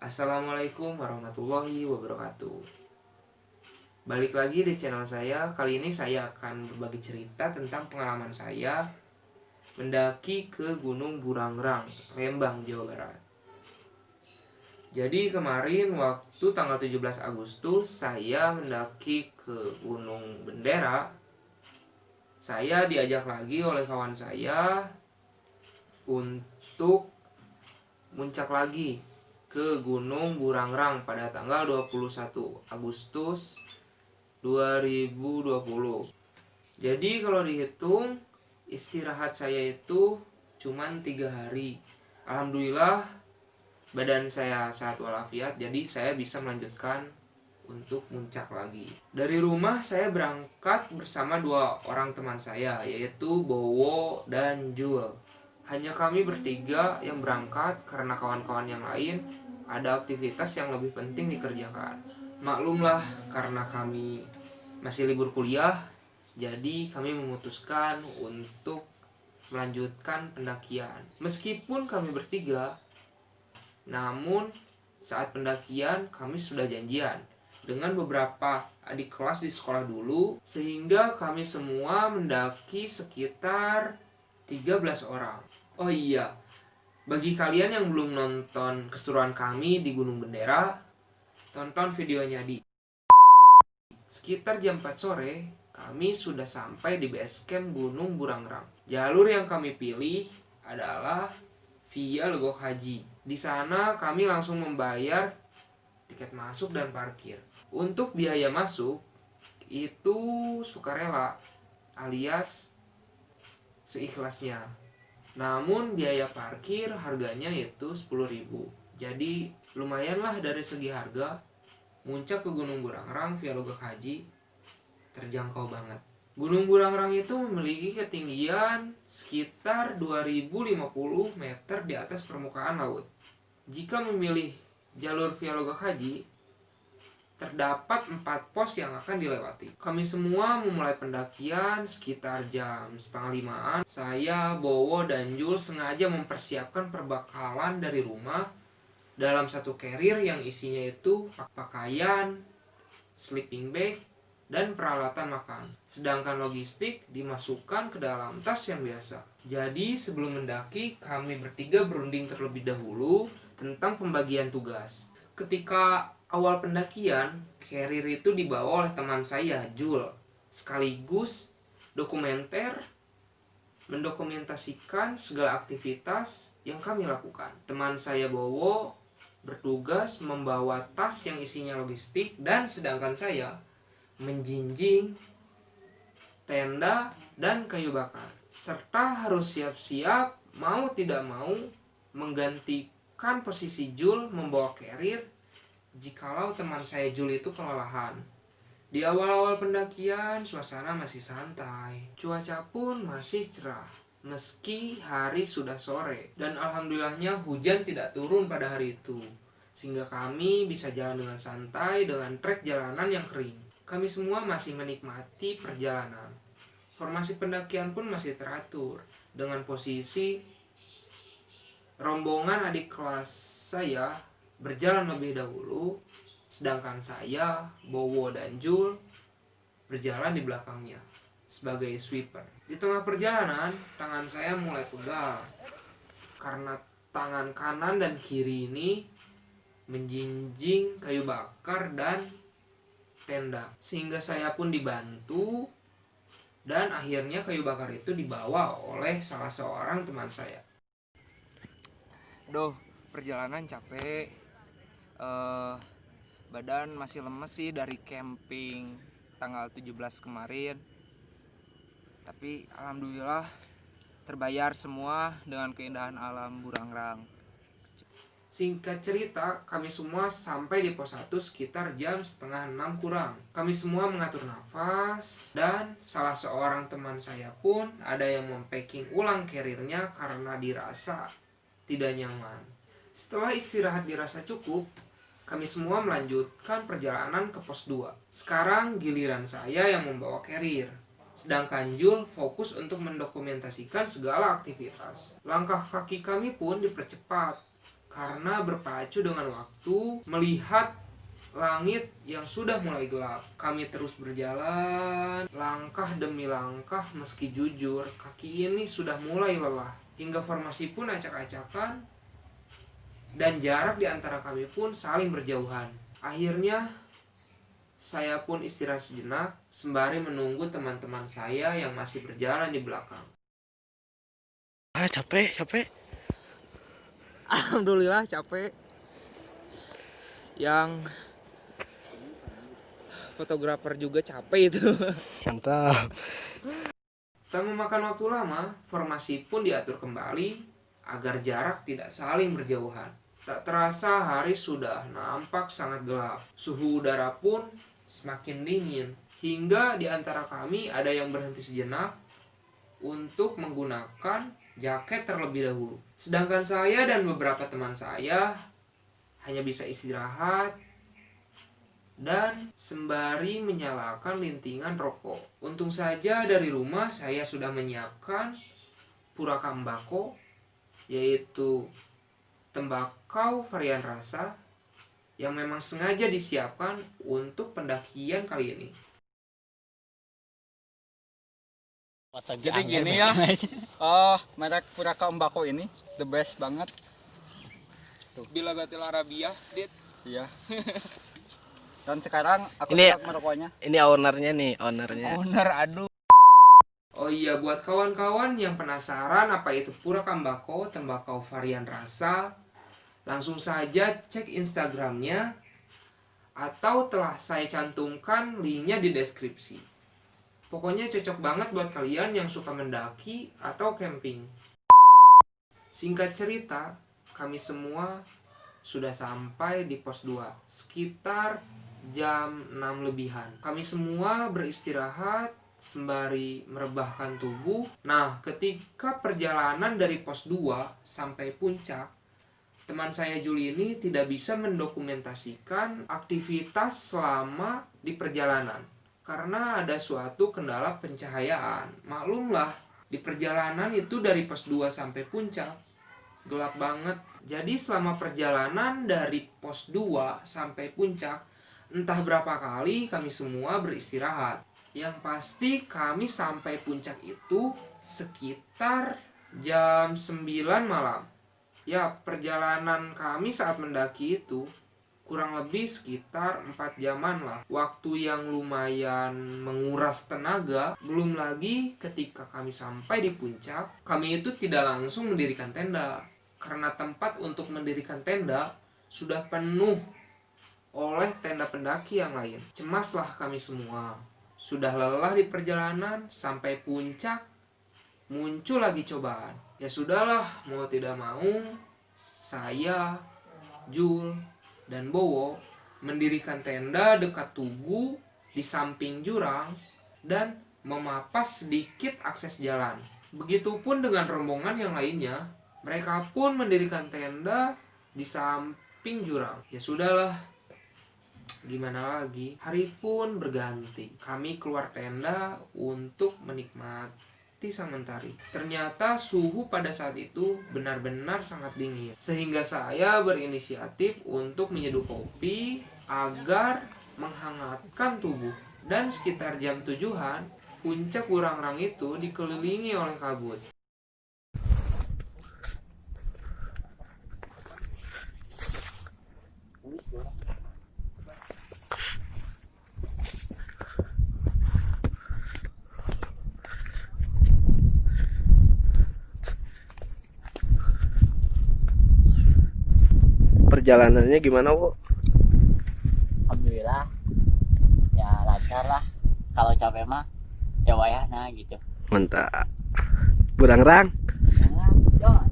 Assalamualaikum warahmatullahi wabarakatuh. Balik lagi di channel saya. Kali ini saya akan berbagi cerita tentang pengalaman saya mendaki ke Gunung Burangrang, Lembang, Jawa Barat. Jadi kemarin waktu tanggal 17 Agustus saya mendaki ke Gunung Bendera. Saya diajak lagi oleh kawan saya untuk muncak lagi ke Gunung Burangrang pada tanggal 21 Agustus 2020. Jadi kalau dihitung istirahat saya itu cuman 3 hari. Alhamdulillah badan saya sehat walafiat, jadi saya bisa melanjutkan untuk muncak lagi. Dari rumah saya berangkat bersama 2 orang teman saya, yaitu Bowo dan Jul. Hanya kami bertiga yang berangkat karena kawan-kawan yang lain ada aktivitas yang lebih penting dikerjakan. Maklumlah, karena kami masih libur kuliah, jadi kami memutuskan untuk melanjutkan pendakian. Meskipun kami bertiga, namun saat pendakian kami sudah janjian dengan beberapa adik kelas di sekolah dulu, sehingga kami semua mendaki sekitar 13 orang. Oh iya, bagi kalian yang belum nonton keseruan kami di Gunung Bendera, tonton videonya di sekitar jam 4 sore. Kami sudah sampai di base camp Gunung Burangrang. Jalur yang kami pilih adalah via Legok Haji. Di sana kami langsung membayar tiket masuk dan parkir. Untuk biaya masuk itu sukarela alias seikhlasnya. Namun biaya parkir harganya itu 10.000. Jadi lumayanlah dari segi harga. Muncak ke Gunung Burangrang via Legok Haji terjangkau banget. Gunung Burangrang itu memiliki ketinggian sekitar 2050 meter di atas permukaan laut. Jika memilih jalur via Legok Haji, terdapat 4 pos yang akan dilewati. Kami semua memulai pendakian sekitar jam setengah 5-an. Saya, Bowo, dan Jul sengaja mempersiapkan perbekalan dari rumah dalam satu carrier yang isinya itu pakaian, sleeping bag, dan peralatan makan. Sedangkan logistik dimasukkan ke dalam tas yang biasa. Jadi sebelum mendaki, kami bertiga berunding terlebih dahulu tentang pembagian tugas. Ketika awal pendakian, carrier itu dibawa oleh teman saya, Jul, sekaligus mendokumentasikan segala aktivitas yang kami lakukan. Teman saya Bowo bertugas membawa tas yang isinya logistik, dan sedangkan saya menjinjing tenda dan kayu bakar, serta harus siap-siap mau tidak mau menggantikan posisi Jul membawa carrier jikalau teman saya Jul itu kelelahan. Di awal-awal pendakian suasana masih santai, cuaca pun masih cerah meski hari sudah sore, dan alhamdulillahnya hujan tidak turun pada hari itu, sehingga kami bisa jalan dengan santai dengan trek jalanan yang kering. Kami semua masih menikmati perjalanan. Formasi pendakian pun masih teratur dengan posisi rombongan adik kelas saya berjalan lebih dahulu, sedangkan saya, Bowo, dan Jul berjalan di belakangnya sebagai sweeper. Di tengah perjalanan, tangan saya mulai pegal karena tangan kanan dan kiri ini menjinjing kayu bakar dan tenda, sehingga saya pun dibantu, dan akhirnya kayu bakar itu dibawa oleh salah seorang teman saya. Perjalanan capek, badan masih lemes sih dari camping tanggal 17 kemarin. Tapi alhamdulillah terbayar semua dengan keindahan alam Burangrang. Singkat cerita, kami semua sampai di pos 1 sekitar jam setengah 6 kurang. Kami semua mengatur nafas, dan salah seorang teman saya pun ada yang mempacking ulang carriernya karena dirasa tidak nyaman. Setelah istirahat dirasa cukup, kami semua melanjutkan perjalanan ke pos 2. Sekarang giliran saya yang membawa carrier, sedangkan Jul fokus untuk mendokumentasikan segala aktivitas. Langkah kaki kami pun dipercepat karena berpacu dengan waktu, melihat langit yang sudah mulai gelap. Kami terus berjalan, langkah demi langkah, meski jujur kaki ini sudah mulai lelah. Hingga formasi pun acak-acakan, dan jarak di antara kami pun saling berjauhan. Akhirnya saya pun istirahat sejenak sembari menunggu teman-teman saya yang masih berjalan di belakang. Capek. Alhamdulillah capek. Yang fotografer juga capek itu. Mantap. Tak memakan waktu lama, formasi pun diatur kembali agar jarak tidak saling berjauhan. Tak terasa hari sudah nampak sangat gelap. Suhu udara pun semakin dingin. Hingga di antara kami ada yang berhenti sejenak untuk menggunakan jaket terlebih dahulu. Sedangkan saya dan beberapa teman saya hanya bisa istirahat dan sembari menyalakan lintingan rokok. Untung saja dari rumah saya sudah menyiapkan puraka embako, yaitu tembakau varian rasa yang memang sengaja disiapkan untuk pendakian kali ini. Jadi gini ya, merek puraka embako ini the best banget. Tuh. Bila Gatil Arabia, Dit. Iya. Dan sekarang aku Ini- sedang merokoknya. Ini ownernya nih, ownernya. Owner, aduh. Oh iya, buat kawan-kawan yang penasaran apa itu puraka embako, tembakau varian rasa, langsung saja cek Instagramnya atau telah saya cantumkan linknya di deskripsi. Pokoknya cocok banget buat kalian yang suka mendaki atau camping. Singkat cerita, kami semua sudah sampai di pos 2 sekitar jam 6 lebihan. Kami semua beristirahat sembari merebahkan tubuh. Nah, ketika perjalanan dari pos 2 sampai puncak, teman saya Juli ini tidak bisa mendokumentasikan aktivitas selama di perjalanan karena ada suatu kendala pencahayaan. Maklumlah, di perjalanan itu dari pos 2 sampai puncak gelap banget. Jadi selama perjalanan dari pos 2 sampai puncak, entah berapa kali kami semua beristirahat. Yang pasti kami sampai puncak itu sekitar jam 9 malam. Ya, perjalanan kami saat mendaki itu kurang lebih sekitar 4 jaman lah. Waktu yang lumayan menguras tenaga. Belum lagi ketika kami sampai di puncak, kami itu tidak langsung mendirikan tenda. Karena tempat untuk mendirikan tenda sudah penuh oleh tenda pendaki yang lain. Cemaslah kami semua. Sudah lelah di perjalanan, sampai puncak muncul lagi cobaan. Ya sudahlah, mau tidak mau, saya, Jul, dan Bowo mendirikan tenda dekat Tugu di samping jurang dan memapas sedikit akses jalan. Begitupun dengan rombongan yang lainnya, mereka pun mendirikan tenda di samping jurang. Ya sudahlah, gimana lagi? Hari pun berganti. Kami keluar tenda untuk menikmati sang mentari. Ternyata suhu pada saat itu benar-benar sangat dingin. Sehingga saya berinisiatif untuk menyeduh kopi agar menghangatkan tubuh. Dan sekitar jam 7-an, puncak Burangrang itu dikelilingi oleh kabut. Perjalanannya gimana, Bu? Alhamdulillah ya lancar lah. Kalau capek mah ya wayahna gitu. Mantap. Burangrang. Jangan, jos.